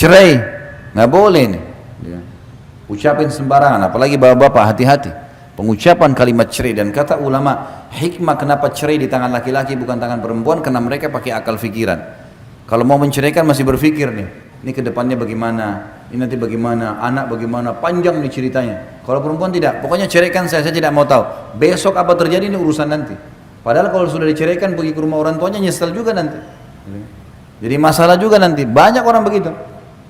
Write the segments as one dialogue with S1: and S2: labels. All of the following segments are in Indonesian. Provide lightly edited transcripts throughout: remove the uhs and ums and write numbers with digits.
S1: cerai, nggak boleh nih. Ucapin sembarangan, apalagi bapak-bapak, hati-hati. Pengucapan kalimat cerai, dan kata ulama, hikmah kenapa cerai di tangan laki-laki bukan tangan perempuan, karena mereka pakai akal fikiran. Kalau mau menceraikan masih berpikir nih, ini kedepannya bagaimana, ini nanti bagaimana, anak bagaimana, panjang nih ceritanya. Kalau perempuan tidak, pokoknya ceraikan saya tidak mau tahu. Besok apa terjadi ini urusan nanti. Padahal kalau sudah diceraikan pergi ke rumah orang tuanya nyesel juga nanti. Jadi masalah juga nanti, banyak orang begitu.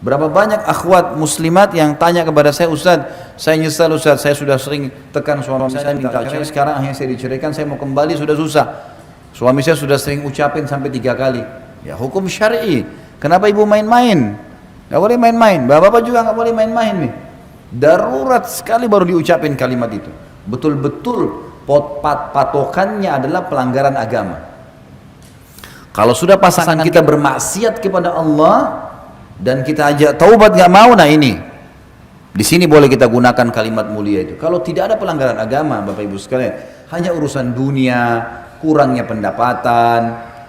S1: Berapa banyak akhwat muslimat yang tanya kepada saya, Ustaz, saya nyesal Ustaz, saya sudah sering tekan suami saya minta cerai, sekarang akhirnya saya diceraikan, saya mau kembali sudah susah. Suami saya sudah sering ucapin sampai 3 kali. Ya hukum syar'i. Kenapa ibu main-main? Gak boleh main-main. Bapak-bapak juga gak boleh main-main nih. Darurat sekali baru diucapin kalimat itu. Betul-betul patokannya adalah pelanggaran agama. Kalau sudah pasangan kita bermaksiat kepada Allah dan kita ajak taubat nggak mau, nah ini di sini boleh kita gunakan kalimat mulia itu. Kalau tidak ada pelanggaran agama, Bapak Ibu sekalian, hanya urusan dunia, kurangnya pendapatan,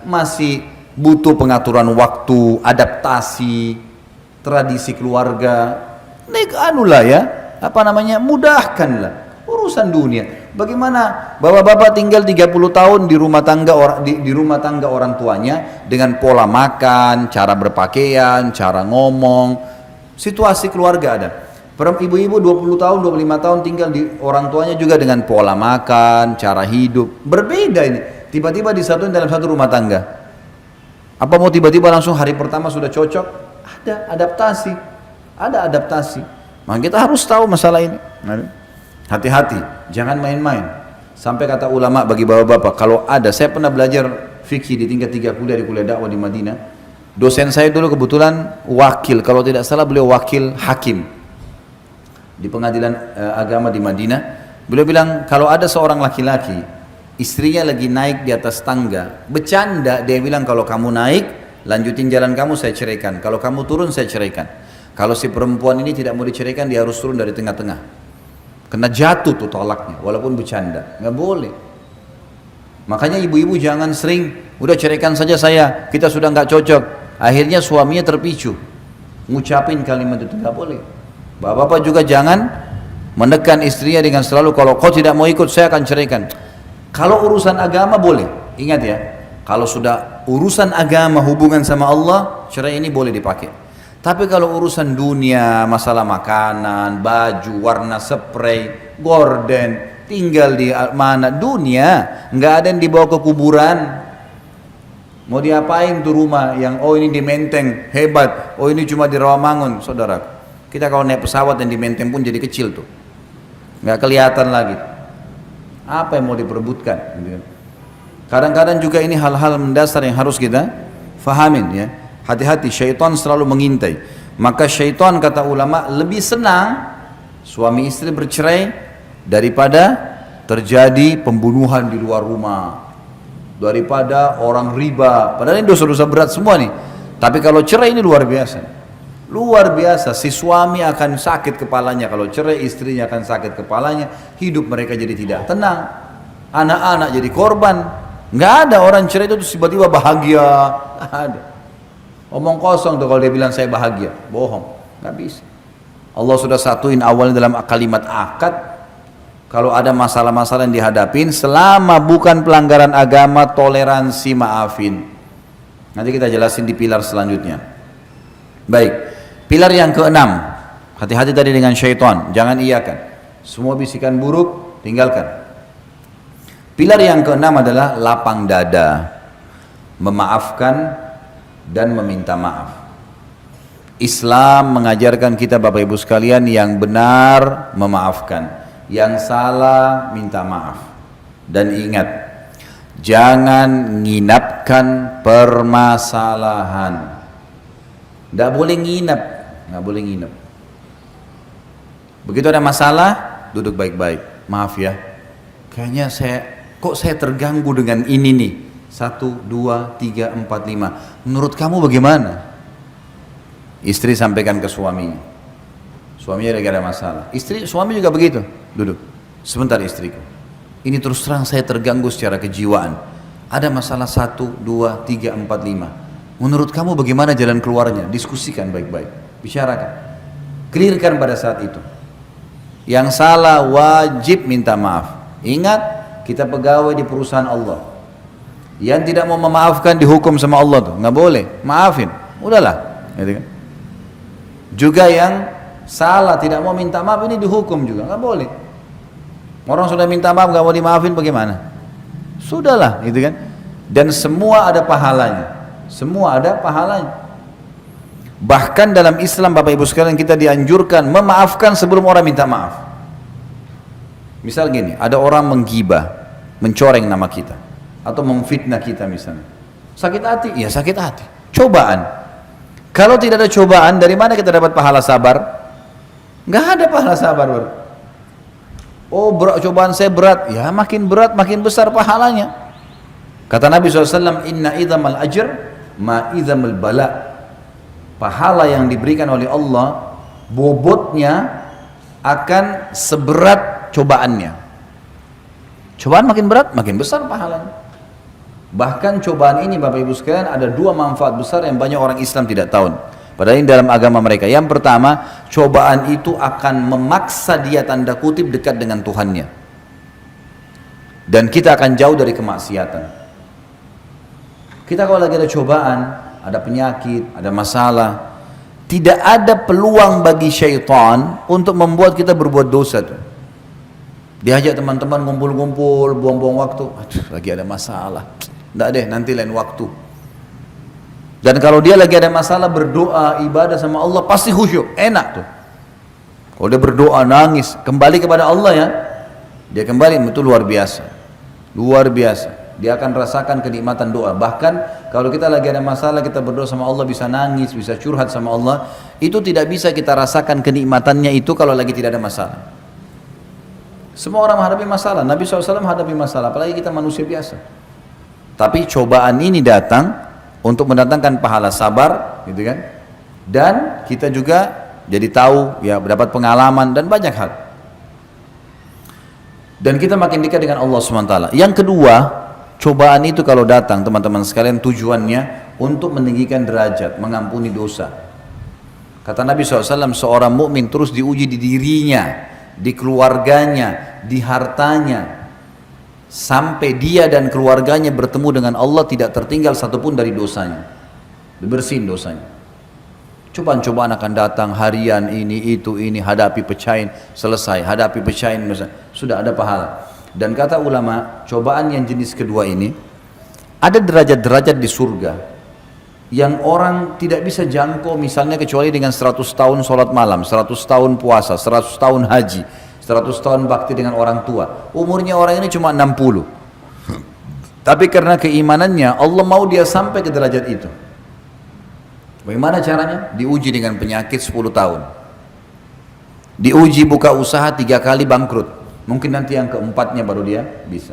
S1: masih butuh pengaturan waktu, adaptasi, tradisi keluarga, mudahkanlah urusan dunia. Bagaimana bapak-bapak tinggal 30 tahun di rumah tangga orang tuanya dengan pola makan, cara berpakaian, cara ngomong, situasi keluarga ada. Ibu-ibu 20 tahun, 25 tahun tinggal di orang tuanya juga dengan pola makan, cara hidup. Berbeda ini. Tiba-tiba disatuin dalam satu rumah tangga. Apa mau tiba-tiba langsung hari pertama sudah cocok? Ada adaptasi. Ada adaptasi. Maka kita harus tahu masalah ini. Hati-hati, jangan main-main. Sampai kata ulama bagi bapak-bapak, kalau ada, saya pernah belajar fikih di tingkat 3 kuliah di kuliah dakwah di Madinah. Dosen saya dulu kebetulan wakil, kalau tidak salah beliau wakil hakim di pengadilan agama di Madinah. Beliau bilang, kalau ada seorang laki-laki, istrinya lagi naik di atas tangga, bercanda, dia bilang kalau kamu naik, lanjutin jalan kamu, saya ceraikan. Kalau kamu turun, saya ceraikan. Kalau si perempuan ini tidak mau diceraikan, dia harus turun dari tengah-tengah. Kena jatuh tuh tolaknya, walaupun bercanda, nggak boleh. Makanya ibu-ibu jangan sering, udah ceraikan saja saya, kita sudah nggak cocok. Akhirnya suaminya terpicu, ngucapin kalimat itu, nggak boleh. Bapak-bapak juga jangan menekan istrinya dengan selalu, kalau kau tidak mau ikut, saya akan ceraikan. Kalau urusan agama boleh, ingat ya, kalau sudah urusan agama hubungan sama Allah, cerai ini boleh dipakai. Tapi kalau urusan dunia, masalah makanan, baju, warna spray, gorden, tinggal di mana, dunia, nggak ada yang dibawa ke kuburan. Mau diapain tuh rumah yang, oh ini di Menteng, hebat, oh ini cuma di Rawamangun, saudara. Kita kalau naik pesawat yang di Menteng pun jadi kecil tuh, nggak kelihatan lagi. Apa yang mau diperebutkan? Kadang-kadang juga ini hal-hal mendasar yang harus kita fahamin ya. Hati-hati, syaitan selalu mengintai. Maka syaitan kata ulama lebih senang suami istri bercerai daripada terjadi pembunuhan di luar rumah, daripada orang riba. Padahal ini dosa-dosa berat semua nih. Tapi kalau cerai ini luar biasa. Luar biasa, si suami akan sakit kepalanya kalau cerai, istrinya akan sakit kepalanya, hidup mereka jadi tidak tenang, anak-anak jadi korban. Nggak ada orang cerai itu tiba-tiba bahagia, nggak ada. Omong kosong tuh kalau dia bilang saya bahagia, bohong, nggak bisa. Allah sudah satuin awalnya dalam kalimat akad. Kalau ada masalah-masalah yang dihadapin, selama bukan pelanggaran agama, toleransi, maafin. Nanti kita jelasin di pilar selanjutnya. Baik, pilar yang keenam, hati-hati tadi dengan syaitan, jangan iyakan. Semua bisikan buruk, tinggalkan. Pilar yang keenam adalah lapang dada, memaafkan dan meminta maaf. Islam mengajarkan kita Bapak Ibu sekalian yang benar memaafkan, yang salah minta maaf. Dan ingat, jangan nginapkan permasalahan. Tidak boleh nginap, nggak boleh nginap. Begitu ada masalah, duduk baik-baik. Maaf ya, kayaknya saya terganggu dengan ini nih. 1, 2, 3, 4, 5. Menurut kamu bagaimana? Istri sampaikan ke suaminya. Suaminya lagi ada masalah. Suami juga begitu. Duduk. Sebentar istriku. Ini terus terang saya terganggu secara kejiwaan. Ada masalah 1, 2, 3, 4, 5. Menurut kamu bagaimana jalan keluarnya? Diskusikan baik-baik. bicarakan, clearkan pada saat itu. Yang salah wajib minta maaf. Ingat, kita pegawai di perusahaan Allah. Yang tidak mau memaafkan dihukum sama Allah tuh, nggak boleh, maafin, udahlah, gitu kan. Juga yang salah tidak mau minta maaf ini dihukum juga, nggak boleh. Orang sudah minta maaf nggak mau dimaafin bagaimana? Sudahlah, gitu kan. Dan semua ada pahalanya, semua ada pahalanya. Bahkan dalam Islam Bapak Ibu sekalian kita dianjurkan memaafkan sebelum orang minta maaf. Misal gini, ada orang menggibah, mencoreng nama kita, atau memfitnah kita misalnya. Sakit hati? Ya sakit hati. Cobaan. Kalau tidak ada cobaan, dari mana kita dapat pahala sabar? Nggak ada pahala sabar. Oh berat, cobaan saya berat. Ya makin berat, makin besar pahalanya. Kata Nabi SAW, Inna idhamal ajr ma idhamal bala. Pahala yang diberikan oleh Allah, bobotnya akan seberat cobaannya. Cobaan makin berat, makin besar pahalanya. Bahkan cobaan ini Bapak Ibu sekalian ada dua manfaat besar yang banyak orang Islam tidak tahu. Padahal ini dalam agama mereka. Yang pertama, cobaan itu akan memaksa dia tanda kutip dekat dengan Tuhannya. Dan kita akan jauh dari kemaksiatan. Kita kalau lagi ada cobaan, ada penyakit, ada masalah, tidak ada peluang bagi syaitan untuk membuat kita berbuat dosa tuh. Diajak teman-teman ngumpul-ngumpul, buang-buang waktu, aduh lagi ada masalah, enggak deh nanti lain waktu. Dan kalau dia lagi ada masalah berdoa, ibadah sama Allah pasti khusyuk, enak tuh. Kalau dia berdoa nangis, kembali kepada Allah ya, dia kembali itu luar biasa, luar biasa. Dia akan rasakan kenikmatan doa. Bahkan kalau kita lagi ada masalah, kita berdoa sama Allah, bisa nangis, bisa curhat sama Allah, itu tidak bisa kita rasakan kenikmatannya itu kalau lagi tidak ada masalah. Semua orang menghadapi masalah, Nabi SAW menghadapi masalah, apalagi kita manusia biasa. Tapi cobaan ini datang untuk mendatangkan pahala sabar, gitu kan? Dan kita juga jadi tahu, ya dapat pengalaman dan banyak hal. Dan kita makin dekat dengan Allah SWT. Yang kedua, cobaan itu kalau datang teman-teman sekalian tujuannya untuk meninggikan derajat, mengampuni dosa. Kata Nabi SAW, seorang mukmin terus diuji di dirinya, di keluarganya, di hartanya, sampai dia dan keluarganya bertemu dengan Allah tidak tertinggal satupun dari dosanya, dibersihin dosanya. Cobaan-cobaan akan datang harian ini, itu, ini, hadapi pecahin, selesai, hadapi pecahin, sudah ada pahala. Dan kata ulama, cobaan yang jenis kedua ini, ada derajat-derajat di surga yang orang tidak bisa jangkau, misalnya kecuali dengan 100 tahun sholat malam, 100 tahun puasa, 100 tahun haji, 100 tahun bakti dengan orang tua. Umurnya orang ini cuma 60. Tapi karena keimanannya, Allah mau dia sampai ke derajat itu. Bagaimana caranya? Diuji dengan penyakit 10 tahun. Diuji buka usaha 3 kali bangkrut. Mungkin nanti yang keempatnya baru dia bisa.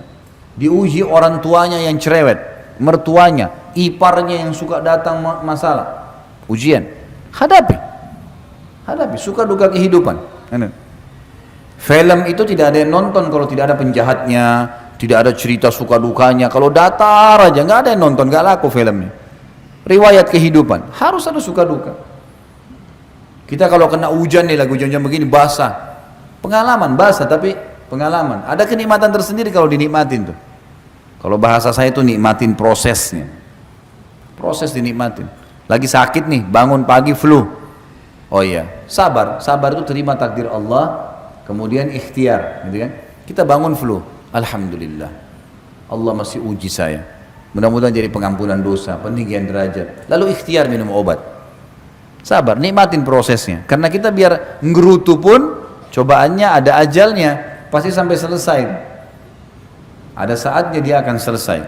S1: Diuji orang tuanya yang cerewet, mertuanya, iparnya yang suka datang masalah. Ujian. Hadapi. Hadapi, suka duka kehidupan. Film itu tidak ada yang nonton kalau tidak ada penjahatnya, tidak ada cerita suka dukanya. Kalau datar aja, nggak ada yang nonton, nggak laku filmnya. Riwayat kehidupan, harus ada suka duka. Kita kalau kena hujan nih, lagi hujan-hujan begini, basah. Pengalaman, basah tapi pengalaman. Ada kenikmatan tersendiri kalau dinikmatin tuh. Kalau bahasa saya itu nikmatin prosesnya. Proses dinikmatin. Lagi sakit nih, bangun pagi flu. Oh iya, sabar. Sabar itu terima takdir Allah, kemudian ikhtiar, gitu kan? Kita bangun flu, alhamdulillah. Allah masih uji saya. Mudah-mudahan jadi pengampunan dosa, peninggian derajat. Lalu ikhtiar minum obat. Sabar, nikmatin prosesnya. Karena kita biar ngerutu pun cobaannya ada ajalnya. Pasti sampai selesai. Ada saatnya dia akan selesai.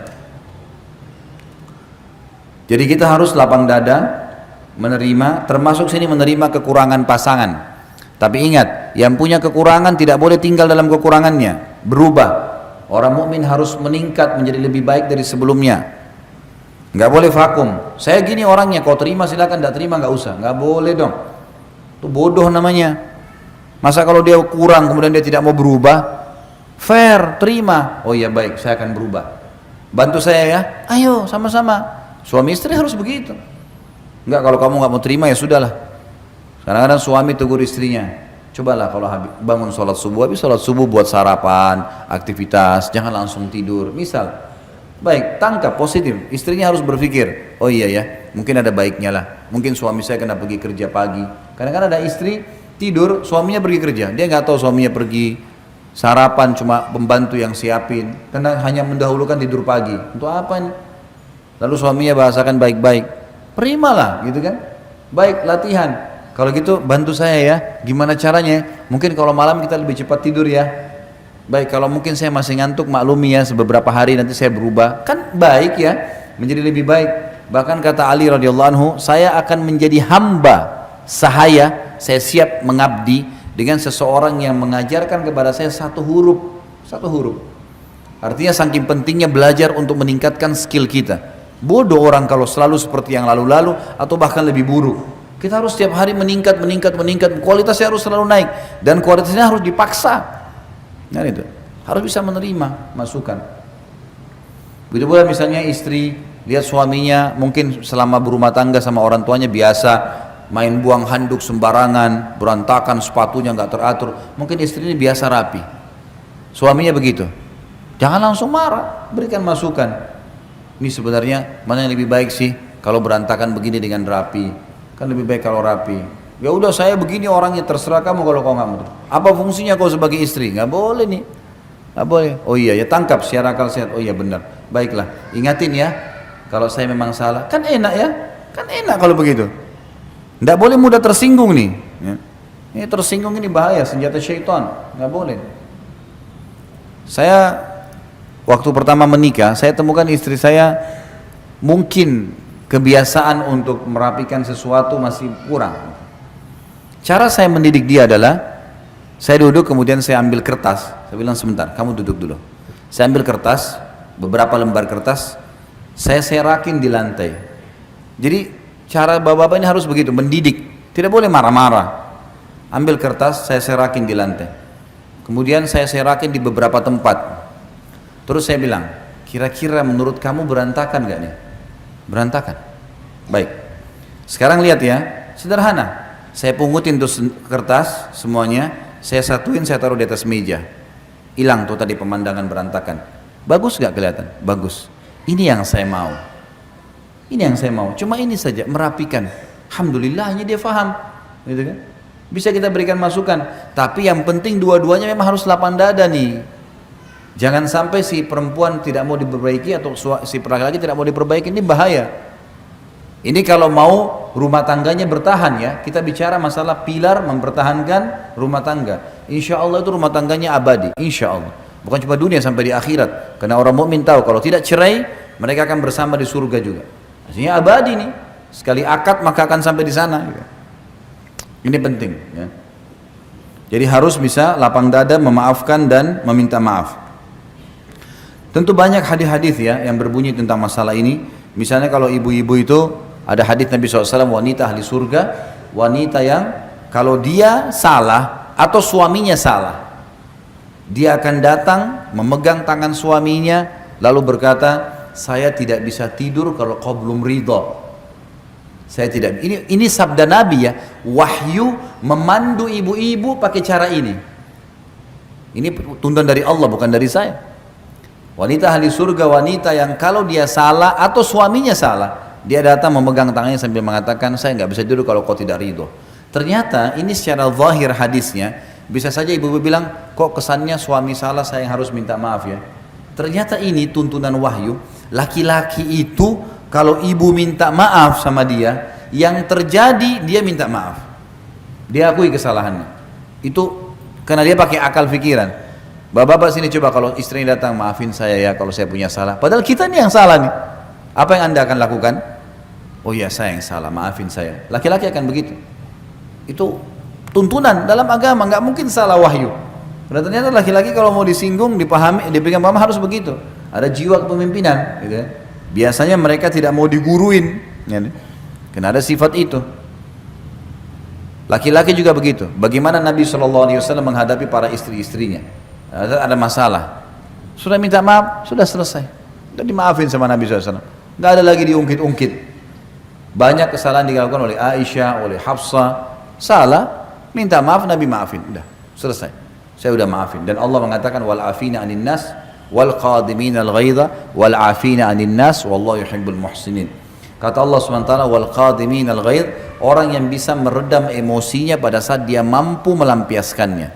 S1: Jadi kita harus lapang dada, menerima, termasuk sini menerima kekurangan pasangan. Tapi ingat, yang punya kekurangan tidak boleh tinggal dalam kekurangannya, berubah. Orang mukmin harus meningkat menjadi lebih baik dari sebelumnya. Nggak boleh vakum. Saya gini orangnya, kau terima silakan, tidak terima nggak usah. Nggak boleh dong. Itu bodoh namanya. Masa kalau dia kurang kemudian dia tidak mau berubah? Fair, terima. Oh iya baik, saya akan berubah. Bantu saya ya. Ayo sama-sama. Suami istri harus begitu. Enggak, kalau kamu nggak mau terima ya sudahlah. Kadang-kadang suami tegur istrinya, cobalah kalau bangun sholat subuh, habis sholat subuh buat sarapan, aktivitas, jangan langsung tidur. Misal, baik, tangkap positif. Istrinya harus berpikir, oh iya ya, mungkin ada baiknya lah. Mungkin suami saya kena pergi kerja pagi. Kadang-kadang ada istri tidur, suaminya pergi kerja. Dia nggak tahu suaminya pergi sarapan, cuma pembantu yang siapin. Karena hanya mendahulukan tidur pagi. Untuk apa ini? Lalu suaminya bahasakan baik-baik. Terimalah, gitu kan? Baik, latihan. Kalau gitu bantu saya ya. Gimana caranya? Mungkin kalau malam kita lebih cepat tidur ya. Baik, kalau mungkin saya masih ngantuk, maklumi ya, beberapa hari nanti saya berubah. Kan baik ya, menjadi lebih baik. Bahkan kata Ali radhiyallahu anhu, saya akan menjadi hamba sahaya, saya siap mengabdi dengan seseorang yang mengajarkan kepada saya satu huruf. Artinya saking pentingnya belajar untuk meningkatkan skill kita. Bodoh orang kalau selalu seperti yang lalu-lalu atau bahkan lebih buruk. Kita harus setiap hari meningkat, kualitasnya harus selalu naik dan kualitasnya harus dipaksa. Nah itu, harus bisa menerima masukan. Begitu pula misalnya istri lihat suaminya mungkin selama berumah tangga sama orang tuanya biasa main buang handuk sembarangan, berantakan sepatunya nggak teratur. Mungkin istrinya biasa rapi, suaminya begitu. Jangan langsung marah, berikan masukan. Ini sebenarnya mana yang lebih baik sih kalau berantakan begini dengan rapi? Kan lebih baik kalau rapi. Ya udah saya begini orangnya, terserah kamu kalau kau nggak mau. Apa fungsinya kau sebagai istri? Nggak boleh nih, nggak boleh. Oh iya ya, tangkap secara akal sehat. Oh iya benar. Baiklah, ingatin ya. Kalau saya memang salah, kan enak ya, kan enak kalau begitu. Nggak boleh mudah tersinggung nih. Ya. Ini tersinggung ini bahaya, senjata syaitan. Nggak boleh. Saya waktu pertama menikah, saya temukan istri saya mungkin kebiasaan untuk merapikan sesuatu masih kurang. Cara saya mendidik dia adalah, saya duduk kemudian saya ambil kertas. Saya bilang sebentar, kamu duduk dulu. Saya ambil kertas, beberapa lembar kertas, saya serakin di lantai. Jadi cara bapak-bapak ini harus begitu, mendidik. Tidak boleh marah-marah. Ambil kertas, saya serakin di lantai. Kemudian saya serakin di beberapa tempat. Terus saya bilang, kira-kira menurut kamu berantakan gak nih? Berantakan. Baik. Sekarang lihat ya, sederhana. Saya pungutin tuh kertas semuanya, saya satuin, saya taruh di atas meja. Hilang tuh tadi pemandangan berantakan. Bagus gak kelihatan? Bagus. Ini yang saya mau. Ini yang saya mau. Cuma ini saja, merapikan. Alhamdulillahnya dia faham. Gitu kan? Bisa kita berikan masukan. Tapi yang penting dua-duanya memang harus lapang dada nih. Jangan sampai si perempuan tidak mau diperbaiki atau si laki-laki tidak mau diperbaiki, ini bahaya. Ini kalau mau rumah tangganya bertahan ya, kita bicara masalah pilar mempertahankan rumah tangga. Insya Allah itu rumah tangganya abadi, insya Allah. Bukan cuma dunia, sampai di akhirat. Karena orang mukmin tahu kalau tidak cerai, mereka akan bersama di surga juga. Artinya abadi nih. Sekali akad maka akan sampai di sana. Ini penting. Ya. Jadi harus bisa lapang dada, memaafkan dan meminta maaf. Tentu banyak hadis-hadis ya yang berbunyi tentang masalah ini. Misalnya kalau ibu-ibu itu ada hadis Nabi SAW, wanita ahli surga, wanita yang kalau dia salah atau suaminya salah, dia akan datang memegang tangan suaminya lalu berkata, saya tidak bisa tidur kalau kau belum ridho. Saya tidak. Ini sabda Nabi ya, wahyu memandu ibu-ibu pakai cara ini. Ini tuntunan dari Allah, bukan dari saya. Wanita ahli surga, wanita yang kalau dia salah atau suaminya salah, dia datang memegang tangannya sambil mengatakan, saya nggak bisa tidur kalau kau tidak ridho. Ternyata ini secara zahir hadisnya, bisa saja ibu-ibu bilang, kok kesannya suami salah saya yang harus minta maaf ya. Ternyata ini tuntunan wahyu, laki-laki itu kalau ibu minta maaf sama dia, yang terjadi dia minta maaf. Dia akui kesalahannya. Itu karena dia pakai akal pikiran. Bapak-bapak sini coba kalau istrinya datang, maafin saya ya kalau saya punya salah. Padahal kita nih yang salah nih. Apa yang anda akan lakukan? Oh ya saya yang salah, maafin saya. Laki-laki akan begitu. Itu tuntunan dalam agama, nggak mungkin salah wahyu. Karena ternyata laki-laki kalau mau disinggung, dipahami, diberikan paham harus begitu. Ada jiwa kepemimpinan. Gitu ya. Biasanya mereka tidak mau diguruin. Ya, karena ada sifat itu. Laki-laki juga begitu. Bagaimana Nabi SAW menghadapi para istri-istrinya? Ada masalah, sudah minta maaf, sudah selesai, sudah dimaafin sama Nabi SAW. Nggak ada lagi diungkit-ungkit. Banyak kesalahan dilakukan oleh Aisyah, oleh Hafsah, salah, minta maaf, Nabi maafin, udah selesai. Saya udah maafin. Dan Allah mengatakan wal afina 'anil nas wal qadimin al ghaidha wal afina 'anil nas wallahu yuhibbul muhsinin. Kata Allah SWT, wal qadimin al ghaidh, orang yang bisa meredam emosinya pada saat dia mampu melampiaskannya.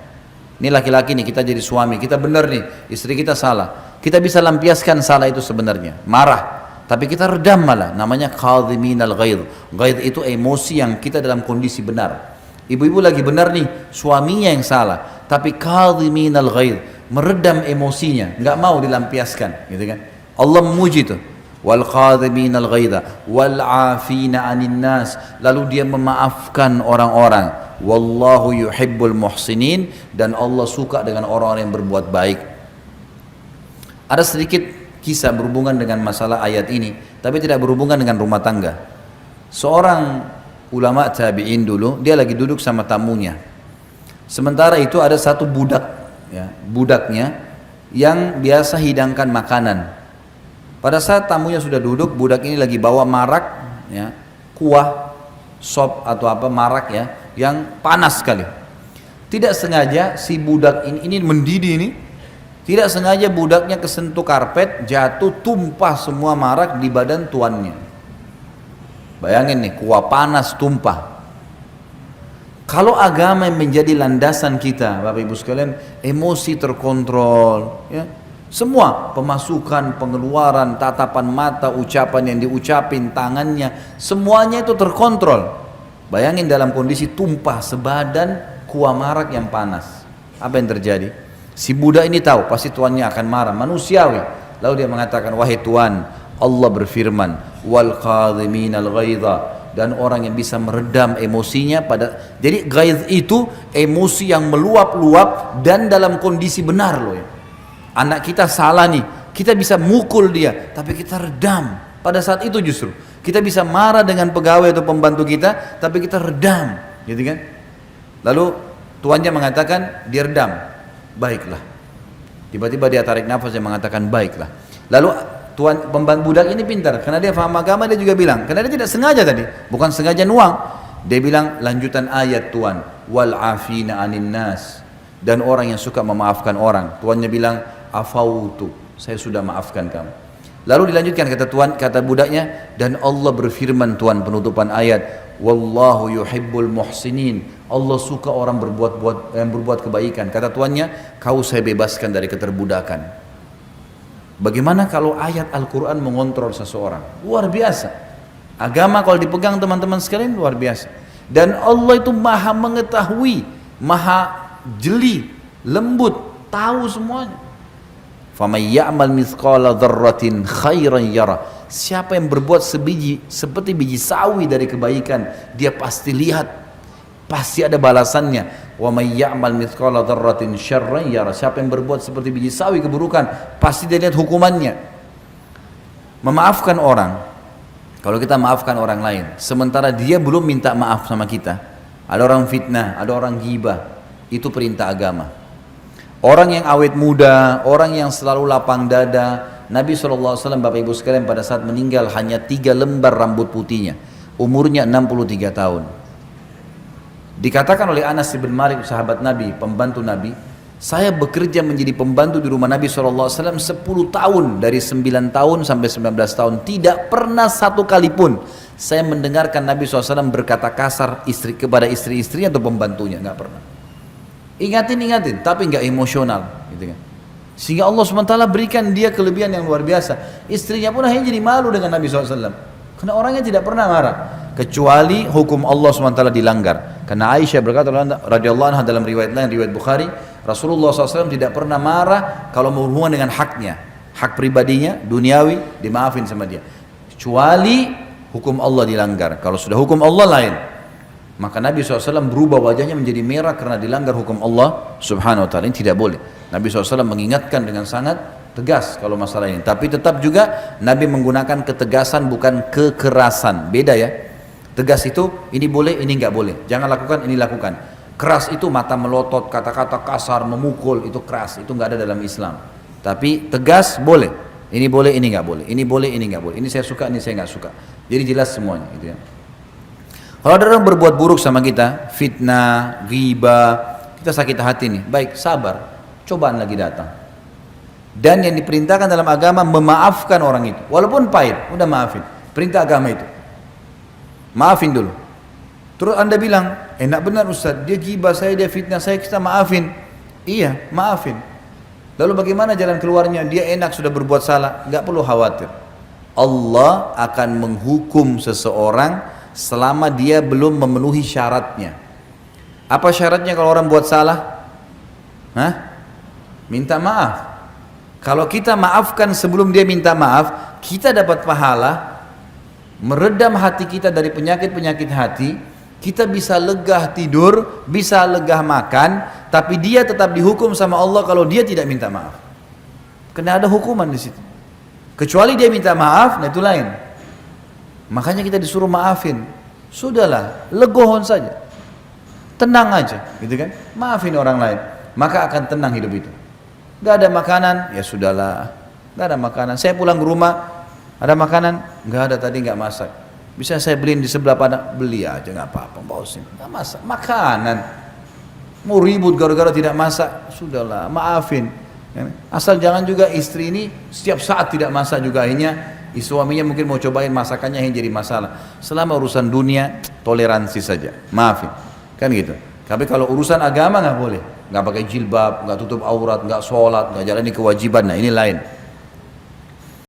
S1: Ini laki-laki nih, kita jadi suami, kita benar nih, istri kita salah. Kita bisa lampiaskan salah itu sebenarnya, marah. Tapi kita redam malah, namanya qadhimin al-ghaidh. Ghaidh itu emosi yang kita dalam kondisi benar. Ibu-ibu lagi benar nih, suaminya yang salah. Tapi qadhimin al-ghaidh, meredam emosinya, nggak mau dilampiaskan, gitu kan? Allah memuji itu. Wal qadhimin al-ghaidha wal 'afina 'anil nas, lalu dia memaafkan orang-orang. Wallahu yuhibbul muhsinin, dan Allah suka dengan orang-orang yang berbuat baik. Ada sedikit kisah berhubungan dengan masalah ayat ini, tapi tidak berhubungan dengan rumah tangga. Seorang ulama tabi'in dulu, dia lagi duduk sama tamunya. Sementara itu ada satu budak, ya, budaknya yang biasa hidangkan makanan. Pada saat tamunya sudah duduk, budak ini lagi bawa marak, ya, kuah, sop atau apa, marak ya, yang panas sekali. Tidak sengaja si budak ini mendidih ini, tidak sengaja budaknya kesentuh karpet, jatuh, tumpah semua marak di badan tuannya. Bayangin nih, kuah panas tumpah. Kalau agama yang menjadi landasan kita, Bapak Ibu sekalian, emosi terkontrol, ya. Semua pemasukan, pengeluaran, tatapan mata, ucapan yang diucapin, tangannya, semuanya itu terkontrol. Bayangin dalam kondisi tumpah sebadan kuah marak yang panas. Apa yang terjadi? Si budak ini tahu pasti tuannya akan marah, manusiawi. Lalu dia mengatakan, wahai Tuan, Allah berfirman, wal qadhiminal ghaidha, dan orang yang bisa meredam emosinya pada. Jadi ghaidh itu emosi yang meluap-luap dan dalam kondisi benar loh ya. Anak kita salah nih, kita bisa mukul dia, tapi kita redam. Pada saat itu justru kita bisa marah dengan pegawai atau pembantu kita, tapi kita redam, gitu kan? Lalu tuannya mengatakan dia redam, baiklah. Tiba-tiba dia tarik nafas dan mengatakan baiklah. Lalu tuan pembantu budak ini pintar, karena dia paham agama, dia juga bilang, karena dia tidak sengaja tadi, bukan sengaja nuang. Dia bilang lanjutan ayat Tuan, wal afina 'anil nas, dan orang yang suka memaafkan orang. Tuannya bilang afautu, saya sudah maafkan kamu. Lalu dilanjutkan kata budaknya, dan Allah berfirman, Tuan, penutupan ayat, wallahu yuhibbul muhsinin, Allah suka orang berbuat kebaikan. Kata tuannya, kau saya bebaskan dari keterbudakan. Bagaimana kalau ayat Al-Quran mengontrol seseorang? Luar biasa. Agama kalau dipegang teman-teman sekalian luar biasa. Dan Allah itu maha mengetahui, maha jeli, lembut, tahu semuanya. فَمَنْ يَعْمَلْ مِثْقَالَ ذَرَّةٍ خَيْرًا يَرَى, siapa yang berbuat seperti biji sawi dari kebaikan, dia pasti lihat, pasti ada balasannya. وَمَنْ يَعْمَلْ مِثْقَالَ ذَرَّةٍ شَرًّا يَرَى, siapa yang berbuat seperti biji sawi keburukan, pasti dia lihat hukumannya. Memaafkan orang, kalau kita maafkan orang lain, sementara dia belum minta maaf sama kita, ada orang fitnah, ada orang ghibah, itu perintah agama. Orang yang awet muda, orang yang selalu lapang dada, Nabi SAW Bapak Ibu sekalian pada saat meninggal hanya 3 lembar rambut putihnya, umurnya 63 tahun. Dikatakan oleh Anas bin Malik, sahabat Nabi, pembantu Nabi, saya bekerja menjadi pembantu di rumah Nabi SAW 10 tahun, dari 9 tahun sampai 19 tahun, tidak pernah satu kali pun saya mendengarkan Nabi SAW berkata kasar kepada istri-istrinya atau pembantunya, nggak pernah. Ingatin, tapi nggak emosional, gitu kan. Sehingga Allah SWT berikan dia kelebihan yang luar biasa. Istrinya pun akhirnya jadi malu dengan Nabi SAW, karena orangnya tidak pernah marah, kecuali hukum Allah SWT dilanggar. Karena Aisyah berkata radhiyallahu anha dalam riwayat lain, riwayat Bukhari, Rasulullah SAW tidak pernah marah kalau berhubungan dengan haknya, hak pribadinya, duniawi, dimaafin sama dia, kecuali hukum Allah dilanggar. Kalau sudah hukum Allah lain, maka Nabi SAW berubah wajahnya menjadi merah karena dilanggar hukum Allah Subhanahu Wa Taala. Ini tidak boleh. Nabi SAW mengingatkan dengan sangat tegas kalau masalah ini. Tapi tetap juga Nabi menggunakan ketegasan, bukan kekerasan. Beda ya. Tegas itu ini boleh, ini nggak boleh. Jangan lakukan, ini lakukan. Keras itu mata melotot, kata-kata kasar, memukul, itu keras. Itu nggak ada dalam Islam. Tapi tegas boleh. Ini boleh, ini nggak boleh. Ini boleh, ini nggak boleh. Ini saya suka, ini saya nggak suka. Jadi jelas semuanya. Gitu ya. Kalau ada orang berbuat buruk sama kita, fitnah, ghibah, kita sakit hati nih, baik sabar, cobaan lagi datang. Dan yang diperintahkan dalam agama memaafkan orang itu, walaupun pahit, udah maafin. Perintah agama itu, maafin dulu. Terus anda bilang, enak benar Ustaz, dia ghibah saya, dia fitnah saya, kita maafin. Iya, maafin. Lalu bagaimana jalan keluarnya? Dia enak sudah berbuat salah, nggak perlu khawatir. Allah akan menghukum seseorang selama dia belum memenuhi syaratnya. Apa syaratnya kalau orang buat salah? Hah? Minta maaf. Kalau kita maafkan sebelum dia minta maaf, kita dapat pahala, meredam hati kita dari penyakit-penyakit hati, kita bisa legah tidur, bisa legah makan, tapi dia tetap dihukum sama Allah kalau dia tidak minta maaf. Karena ada hukuman di situ. Kecuali dia minta maaf, nah itu lain. Makanya kita disuruh maafin. Sudahlah, legohon saja. Tenang aja, gitu kan? Maafin orang lain, maka akan tenang hidup itu. Gak ada makanan, ya sudahlah. Gak ada makanan. Saya pulang ke rumah, ada makanan? Gak ada, tadi gak masak. Bisa saya beliin di sebelah Padang? Beli aja, gak apa-apa. Bawa sini, gak masak. Makanan. Mau ribut gara-gara tidak masak? Sudahlah, maafin. Asal jangan juga istri ini setiap saat tidak masak juga, akhirnya suaminya mungkin mau cobain masakannya yang jadi masalah. Selama urusan dunia, toleransi saja, maafin, kan gitu. Tapi kalau urusan agama nggak boleh, nggak pakai jilbab, nggak tutup aurat, nggak sholat, nggak jalani kewajiban, nah ini lain.